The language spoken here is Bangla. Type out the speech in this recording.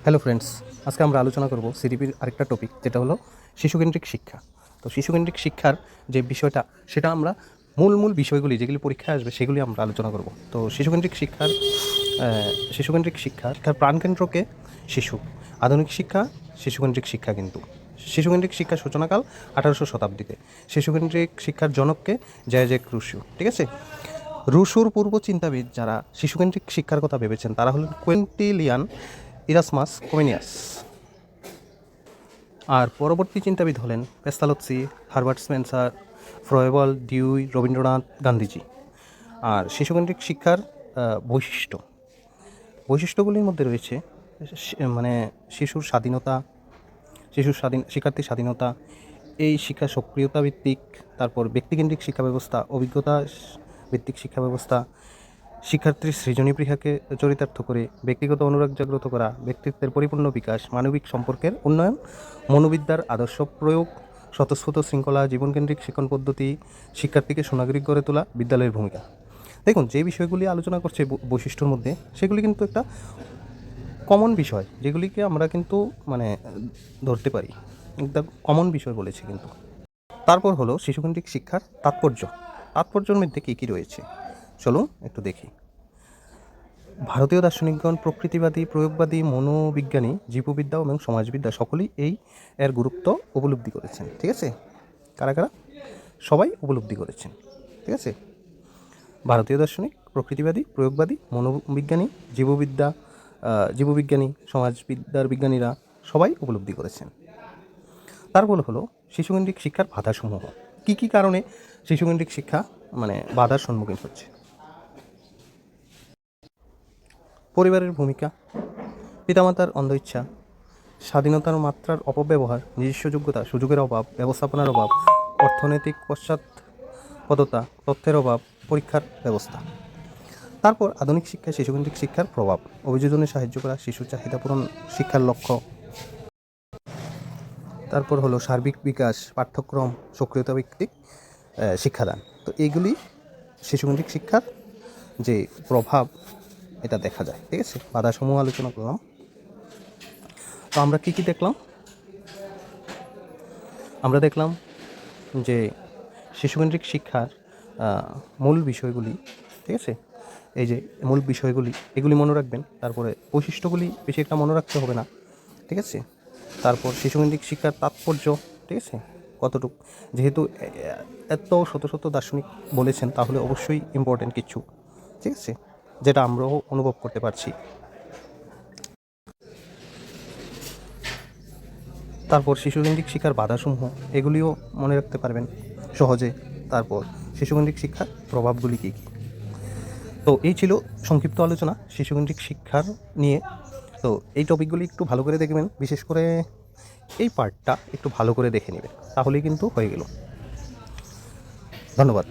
হ্যালো ফ্রেন্ডস, আজকে আমরা আলোচনা করব সিডিপির আরেকটা টপিক, যেটা হলো শিশুকেন্দ্রিক শিক্ষা। তো শিশুকেন্দ্রিক শিক্ষার যে বিষয়টা, সেটা আমরা মূল বিষয়গুলি যেগুলি পরীক্ষায় আসবে সেগুলি আমরা আলোচনা করব। তো শিশুকেন্দ্রিক শিক্ষার প্রাণকেন্দ্রকে শিশু। আধুনিক শিক্ষা শিশুকেন্দ্রিক শিক্ষা কিন্তু। শিশুকেন্দ্রিক শিক্ষার সূচনাকাল 1800 শতাব্দীতে। শিশুকেন্দ্রিক শিক্ষার জনককে জ্যাক রুসো, ঠিক আছে। রুশোর পূর্ব চিন্তাবিদ যারা শিশুকেন্দ্রিক শিক্ষার কথা ভেবেছেন তারা হলেন কোয়েন্টিলিয়ান, ইরাসমাস, কোমেনিয়াস। আর পরবর্তী চিন্তাবিদ হলেন Pestalozzi, Herbert Spencer, Froebel, Dewey, Rabindranath, Gandhiji. আর শিশুকেন্দ্রিক শিক্ষার বৈশিষ্ট্যগুলির মধ্যে রয়েছে মানে শিক্ষার্থীর স্বাধীনতা, এই শিক্ষা সক্রিয়তা ভিত্তিক, তারপর ব্যক্তিকেন্দ্রিক শিক্ষা ব্যবস্থা, অভিজ্ঞতা ভিত্তিক শিক্ষা ব্যবস্থা, শিক্ষার্থীর সৃজনী পৃহাকে চরিতার্থ করে ব্যক্তিগত অনুরাগ জাগ্রত করা, ব্যক্তিত্বের পরিপূর্ণ বিকাশ, মানবিক সম্পর্কের উন্নয়ন, মনোবিদ্যার আদর্শ প্রয়োগ, স্বতঃস্ফূর্ত শৃঙ্খলা, জীবনকেন্দ্রিক শিক্ষণ পদ্ধতি, শিক্ষার্থীকে সুনাগরিক গড়ে তোলা, বিদ্যালয়ের ভূমিকা। দেখুন, যে বিষয়গুলি আলোচনা করছে বৈশিষ্ট্যর মধ্যে, সেগুলি কিন্তু একটা কমন বিষয়, যেগুলিকে আমরা কিন্তু ধরতে পারি, একটা কমন বিষয় বলেছি কিন্তু। তারপর হলো শিশুকেন্দ্রিক শিক্ষার তাৎপর্যের মধ্যে কী কী রয়েছে, চলুন একটু দেখি। ভারতীয় দার্শনিকগণ, প্রকৃতিবাদী, প্রয়োগবাদী, মনোবিজ্ঞানী, জীববিদ্যা এবং সমাজবিদ্যা সকলেই এর গুরুত্ব উপলব্ধি করেছেন, ঠিক আছে। কারা কারা? সবাই উপলব্ধি করেছেন, ঠিক আছে। ভারতীয় দার্শনিক, প্রকৃতিবাদী, প্রয়োগবাদী, মনোবিজ্ঞানী, জীববিজ্ঞানী, সমাজবিদ্যার বিজ্ঞানীরা সবাই উপলব্ধি করেছেন। তারপর হলো শিশুকেন্দ্রিক শিক্ষার বাধাসমূহ। কী কী কারণে শিশুকেন্দ্রিক শিক্ষা বাধার সম্মুখীন হচ্ছে? পরিবারের ভূমিকা, পিতামাতার অন্ধ ইচ্ছা, স্বাধীনতার মাত্রার অপব্যবহার, নিজস্ব যোগ্যতা সুযোগের অভাব, ব্যবস্থাপনার অভাব, অর্থনৈতিক পশ্চাৎপদতা, তথ্যের অভাব, পরীক্ষার ব্যবস্থা। তারপর আধুনিক শিক্ষায় শিশুকেন্দ্রিক শিক্ষার প্রভাব, অভিযোজনে সাহায্য করা, শিশুর চাহিদা পূরণ শিক্ষার লক্ষ্য। তারপর হলো সার্বিক বিকাশ, পাঠ্যক্রম, সক্রিয়তা ভিত্তিক শিক্ষাদান। তো এইগুলি শিশুকেন্দ্রিক শিক্ষার যে প্রভাব, এটা দেখা যায়, ঠিক আছে। বাধাসমূহ আলোচনা করলাম। তো আমরা কী কী দেখলাম? আমরা দেখলাম যে শিশুকেন্দ্রিক শিক্ষার মূল বিষয়গুলি, ঠিক আছে। এই যে মূল বিষয়গুলি, এগুলি মনে রাখবেন। তারপরে বৈশিষ্ট্যগুলি বেশি একটা মনে রাখতে হবে না, ঠিক আছে। তারপর শিশুকেন্দ্রিক শিক্ষার তাৎপর্য, ঠিক আছে, কতটুকু, যেহেতু এত শত দার্শনিক বলেছেন, তাহলে অবশ্যই ইম্পর্টেন্ট কিছু, ঠিক আছে, যেটা আমরাও অনুভব করতে পারছি। তারপর শিশুকেন্দ্রিক শিক্ষার বাধাসমূহ, এগুলিও মনে রাখতে পারবেন সহজে। তারপর শিশুকেন্দ্রিক শিক্ষার প্রভাবগুলি কী কী। তো এই ছিল সংক্ষিপ্ত আলোচনা শিশুকেন্দ্রিক শিক্ষার নিয়ে। তো এই টপিকগুলি একটু ভালো করে দেখবেন, বিশেষ করে এই পার্টটা একটু ভালো করে দেখে নেবেন, তাহলেই কিন্তু হয়ে গেল। ধন্যবাদ।